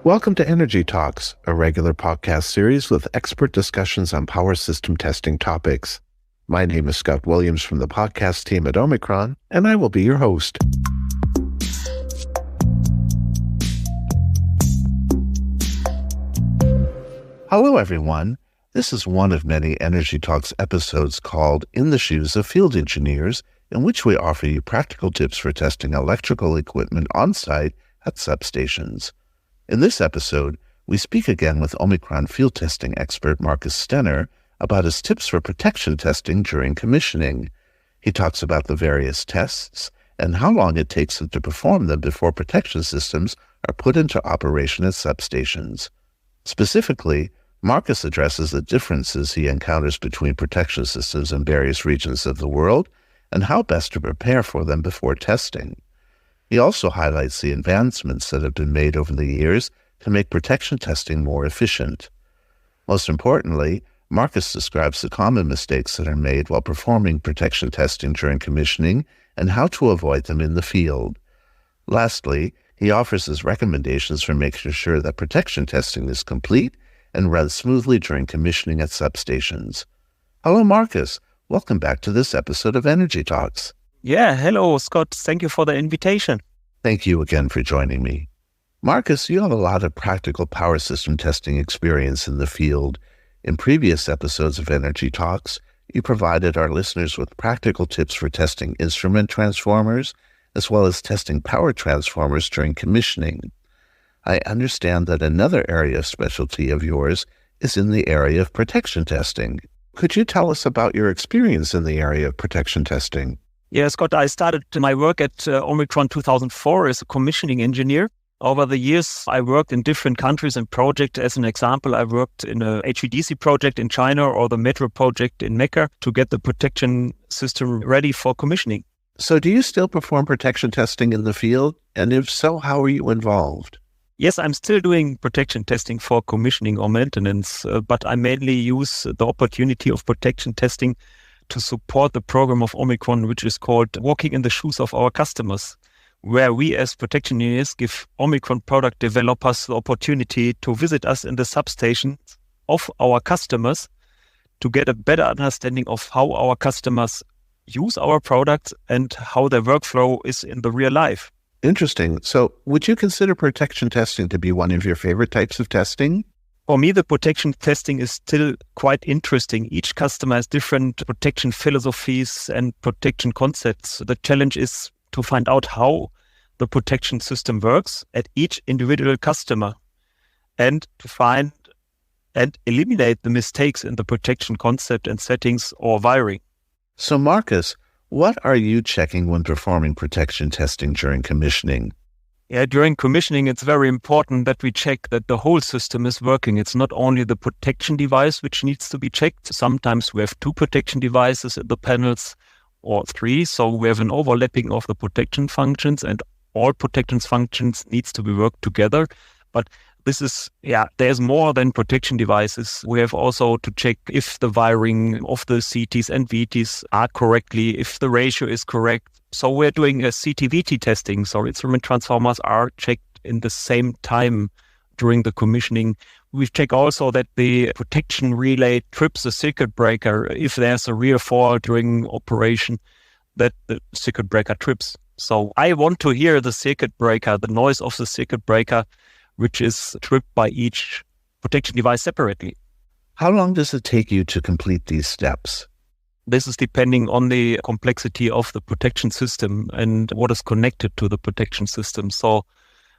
Welcome to Energy Talks, a regular podcast series with expert discussions on power system testing topics. My name is Scott Williams from the podcast team at OMICRON, and I will be your host. Hello, everyone. This is one of many Energy Talks episodes called In the Shoes of Field Engineers, in which we offer you practical tips for testing electrical equipment on-site at substations. In this episode, we speak again with OMICRON field testing expert Marcus Stenner about his tips for protection testing during commissioning. He talks about the various tests and how long it takes him to perform them before protection systems are put into operation at substations. Specifically, Marcus addresses the differences he encounters between protection systems in various regions of the world and how best to prepare for them before testing. He also highlights the advancements that have been made over the years to make protection testing more efficient. Most importantly, Marcus describes the common mistakes that are made while performing protection testing during commissioning and how to avoid them in the field. Lastly, he offers his recommendations for making sure that protection testing is complete and runs smoothly during commissioning at substations. Hello, Marcus. Welcome back to this episode of Energy Talks. Yeah, hello, Scott. Thank you for the invitation. Thank you again for joining me. Marcus, you have a lot of practical power system testing experience in the field. In previous episodes of Energy Talks, you provided our listeners with practical tips for testing instrument transformers, as well as testing power transformers during commissioning. I understand that another area of specialty of yours is in the area of protection testing. Could you tell us about your experience in the area of protection testing? Yeah, Scott, I started my work at OMICRON 2004 as a commissioning engineer. Over the years, I worked in different countries and projects. As an example, I worked in a HVDC project in China or the metro project in Mecca to get the protection system ready for commissioning. So do you still perform protection testing in the field? And if so, how are you involved? Yes, I'm still doing protection testing for commissioning or maintenance, but I mainly use the opportunity of protection testing to support the program of OMICRON, which is called Walking in the Shoes of Our Customers, where we as protection engineers give OMICRON product developers the opportunity to visit us in the substations of our customers to get a better understanding of how our customers use our products and how their workflow is in the real life. Interesting. So would you consider protection testing to be one of your favorite types of testing? For me, the protection testing is still quite interesting. Each customer has different protection philosophies and protection concepts. The challenge is to find out how the protection system works at each individual customer and to find and eliminate the mistakes in the protection concept and settings or wiring. So Marcus, what are you checking when performing protection testing during commissioning? Yeah, during commissioning, it's very important that we check that the whole system is working. It's not only the protection device which needs to be checked. Sometimes we have 2 protection devices in the panels or 3. So we have an overlapping of the protection functions and all protection functions needs to be worked together. But this is, there's more than protection devices. We have also to check if the wiring of the CTs and VTs are correctly, if the ratio is correct. So we're doing a CT-VT testing. So instrument transformers are checked in the same time during the commissioning. We check also that the protection relay trips the circuit breaker. If there's a real fault during operation, that the circuit breaker trips. So I want to hear the circuit breaker, the noise of the circuit breaker, which is tripped by each protection device separately. How long does it take you to complete these steps? This is depending on the complexity of the protection system and what is connected to the protection system. So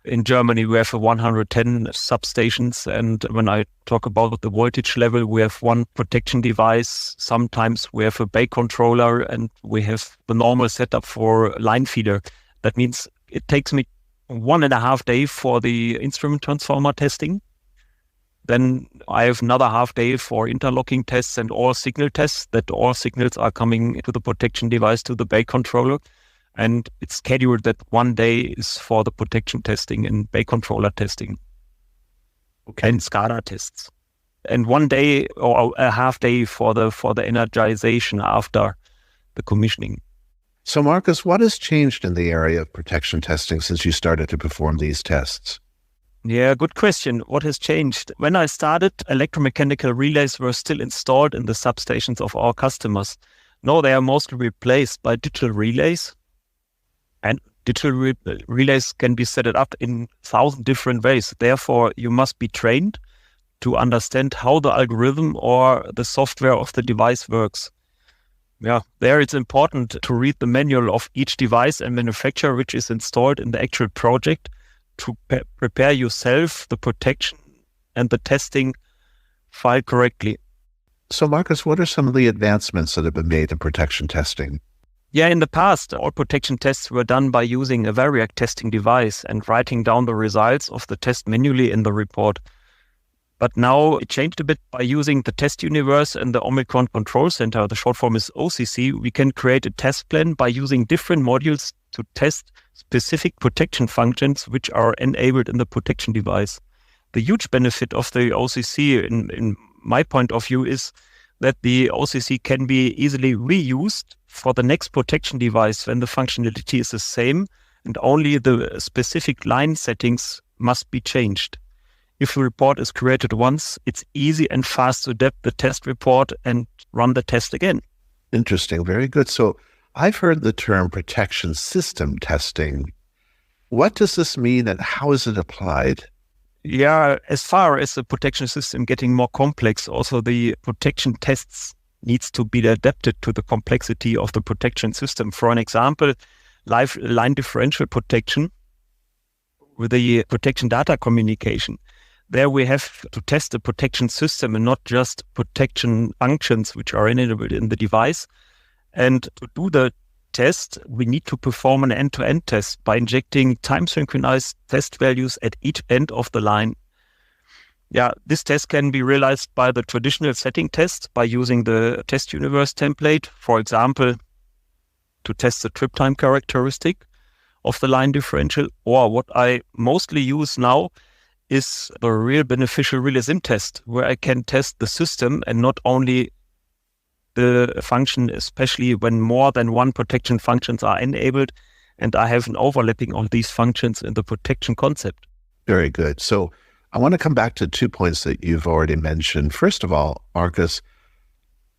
in Germany, we have 110 substations. And when I talk about the voltage level, we have 1 protection device. Sometimes we have a bay controller and we have the normal setup for line feeder. That means it takes me 1.5 days for the instrument transformer testing. Then I have another half day for interlocking tests and all signal tests, that all signals are coming to the protection device, to the bay controller. And it's scheduled that 1 day is for the protection testing and bay controller testing. Okay. And SCADA tests. And 1 day or a half day for the energization after the commissioning. So Marcus, what has changed in the area of protection testing since you started to perform these tests? Yeah, good question. What has changed? When I started, electromechanical relays were still installed in the substations of our customers. Now they are mostly replaced by digital relays, and digital relays can be set up in 1,000 different ways. Therefore, you must be trained to understand how the algorithm or the software of the device works. Yeah, there it's important to read the manual of each device and manufacturer which is installed in the actual project to prepare yourself the protection and the testing file correctly. So, Marcus, what are some of the advancements that have been made in protection testing? Yeah, in the past, all protection tests were done by using a variac testing device and writing down the results of the test manually in the report. But now it changed a bit by using the test universe and the OMICRON control center. The short form is OCC. We can create a test plan by using different modules to test specific protection functions which are enabled in the protection device. The huge benefit of the OCC, in my point of view, is that the OCC can be easily reused for the next protection device when the functionality is the same and only the specific line settings must be changed. If the report is created once, it's easy and fast to adapt the test report and run the test again. Interesting. Very good. So I've heard the term protection system testing. What does this mean and how is it applied? Yeah, as far as the protection system getting more complex, also the protection tests needs to be adapted to the complexity of the protection system. For an example, line differential protection with the protection data communication. There we have to test the protection system and not just protection functions which are enabled in the device. And to do the test, we need to perform an end-to-end test by injecting time-synchronized test values at each end of the line. Yeah, this test can be realized by the traditional setting test by using the test universe template, for example, to test the trip time characteristic of the line differential. Or what I mostly use now is the real beneficial realism test, where I can test the system and not only the function, especially when more than one protection functions are enabled and I have an overlapping of these functions in the protection concept. Very good. So I want to come back to 2 points that you've already mentioned. First of all, Marcus,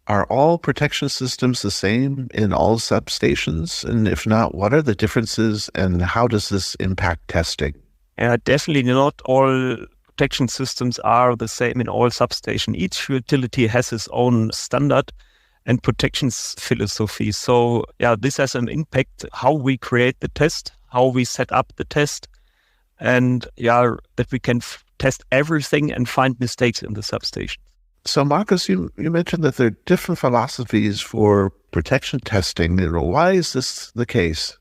are all protection systems the same in all substations? And if not, what are the differences and how does this impact testing? Definitely not all protection systems are the same in all substations. Each utility has its own standard and protection philosophy. So this has an impact how we create the test, how we set up the test, and that we can test everything and find mistakes in the substation. So Marcus, you mentioned that there are different philosophies for protection testing. Why is this the case?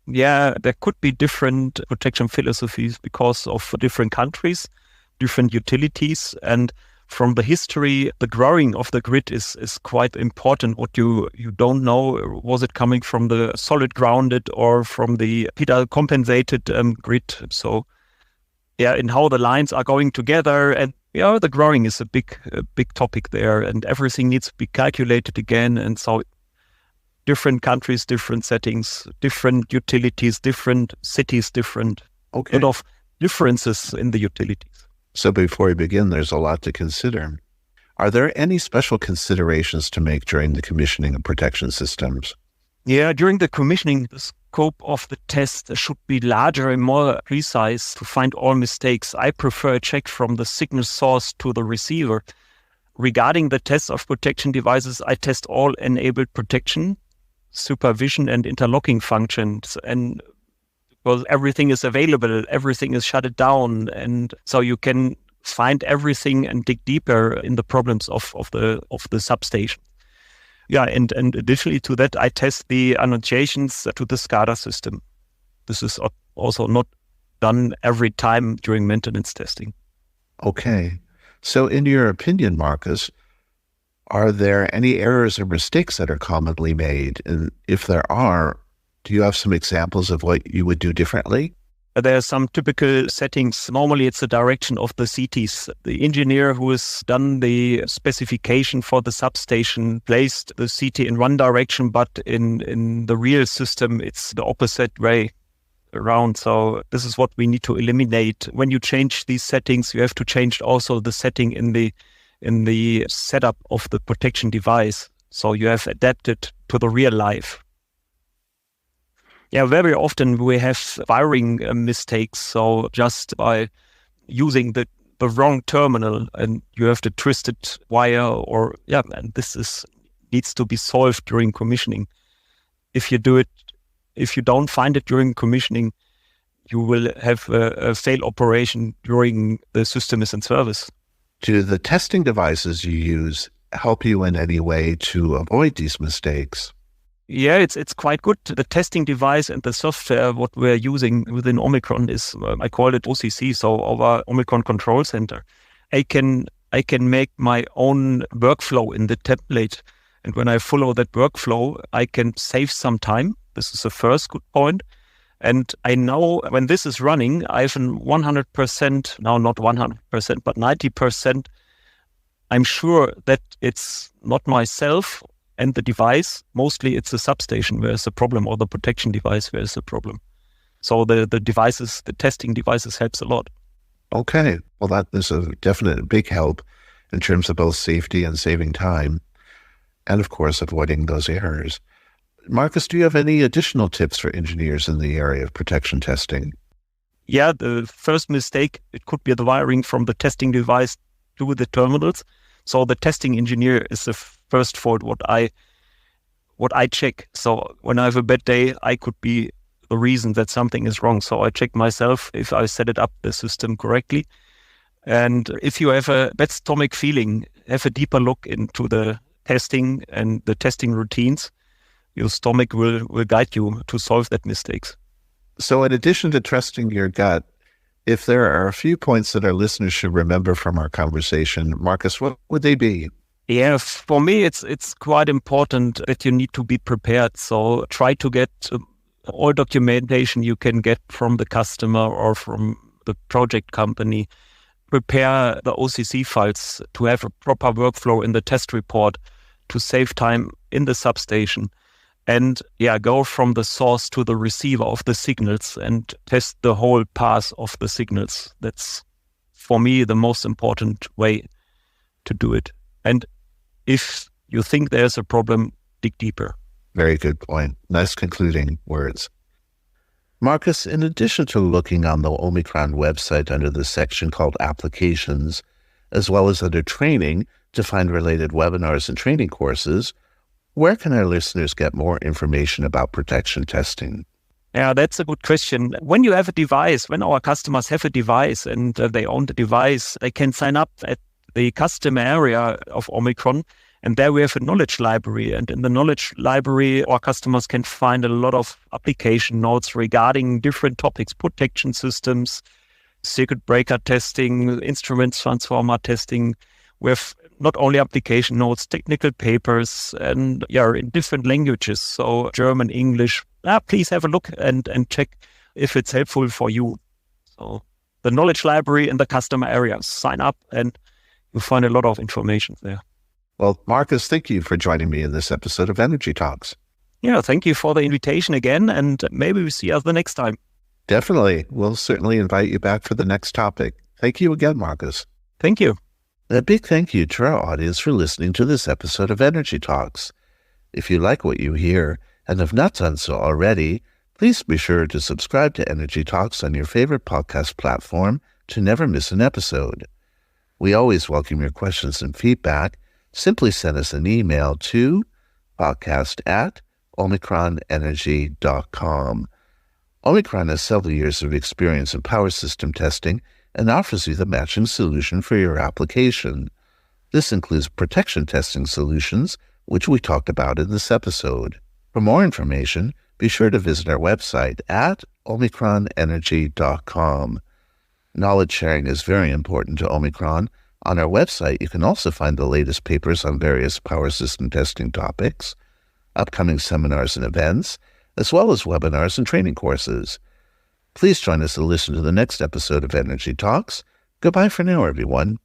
Yeah, there could be different protection philosophies because of different countries, different utilities, and from the history, the growing of the grid is quite important. What you don't know, was it coming from the solid grounded or from the pedal compensated grid? So, and how the lines are going together, and the growing is a big topic there, and everything needs to be calculated again, and so. Different countries, different settings, different utilities, different cities, different. Okay. A lot of differences in the utilities. So before we begin, there's a lot to consider. Are there any special considerations to make during the commissioning of protection systems? Yeah, during the commissioning, the scope of the test should be larger and more precise to find all mistakes. I prefer a check from the signal source to the receiver. Regarding the test of protection devices, I test all enabled protection, supervision and interlocking functions, and because everything is available, everything is shut down, and so you can find everything and dig deeper in the problems of the substation. And additionally to that, I test the annotations to the SCADA system. This is also not done every time during maintenance testing. Okay. So in your opinion, Marcus, are there any errors or mistakes that are commonly made? And if there are, do you have some examples of what you would do differently? There are some typical settings. Normally, it's the direction of the CTs. The engineer who has done the specification for the substation placed the CT in one direction, but in the real system, it's the opposite way. around. So this is what we need to eliminate. When you change these settings, you have to change also the setting in the setup of the protection device. So you have adapted to the real life. Yeah, very often we have wiring mistakes. So just by using the wrong terminal and you have the twisted wire and this needs to be solved during commissioning. If you don't find it during commissioning, you will have a fail operation during the system is in service. Do the testing devices you use help you in any way to avoid these mistakes? Yeah, it's quite good. The testing device and the software, what we're using within Omicron is, I call it OCC, so our Omicron Control Center. I can make my own workflow in the template. And when I follow that workflow, I can save some time. This is the first good point. And I know when this is running, I have 100%, now not 100%, but 90%. I'm sure that it's not myself and the device. Mostly it's the substation where there's a problem, or the protection device where there's a problem. So the testing devices helps a lot. Okay. Well, that is a definite big help in terms of both safety and saving time, and of course, avoiding those errors. Marcus, do you have any additional tips for engineers in the area of protection testing? Yeah, the first mistake, it could be the wiring from the testing device to the terminals. So the testing engineer is the first fault, what I check. So when I have a bad day, I could be the reason that something is wrong. So I check myself if I set it up, the system correctly. And if you have a bad stomach feeling, have a deeper look into the testing and the testing routines. Your stomach will guide you to solve that mistakes. So in addition to trusting your gut, if there are a few points that our listeners should remember from our conversation, Marcus, what would they be? Yeah, for me, it's quite important that you need to be prepared. So try to get all documentation you can get from the customer or from the project company. Prepare the OCC files to have a proper workflow in the test report to save time in the substation. And go from the source to the receiver of the signals and test the whole path of the signals. That's, for me, the most important way to do it. And if you think there's a problem, dig deeper. Very good point. Nice concluding words. Marcus, in addition to looking on the OMICRON website under the section called Applications, as well as under Training to find related webinars and training courses, where can our listeners get more information about protection testing? Yeah, that's a good question. When you have a device, when our customers have a device and they own the device, they can sign up at the customer area of Omicron. And there we have a knowledge library. And in the knowledge library, our customers can find a lot of application notes regarding different topics, protection systems, circuit breaker testing, instrument transformer testing. We have not only application notes, technical papers, and in different languages. So German, English. Please have a look and check if it's helpful for you. So the knowledge library in the customer area, sign up and you'll find a lot of information there. Well, Marcus, thank you for joining me in this episode of Energy Talks. Yeah, thank you for the invitation again, and maybe we see us the next time. Definitely. We'll certainly invite you back for the next topic. Thank you again, Marcus. Thank you. A big thank you to our audience for listening to this episode of Energy Talks. If you like what you hear and have not done so already, please be sure to subscribe to Energy Talks on your favorite podcast platform to never miss an episode. We always welcome your questions and feedback. Simply send us an email to podcast@OMICRONenergy.com. OMICRON has several years of experience in power system testing and offers you the matching solution for your application. This includes protection testing solutions, which we talked about in this episode. For more information, be sure to visit our website at OMICRONenergy.com. Knowledge sharing is very important to Omicron. On our website, you can also find the latest papers on various power system testing topics, upcoming seminars and events, as well as webinars and training courses. Please join us to listen to the next episode of Energy Talks. Goodbye for now, everyone.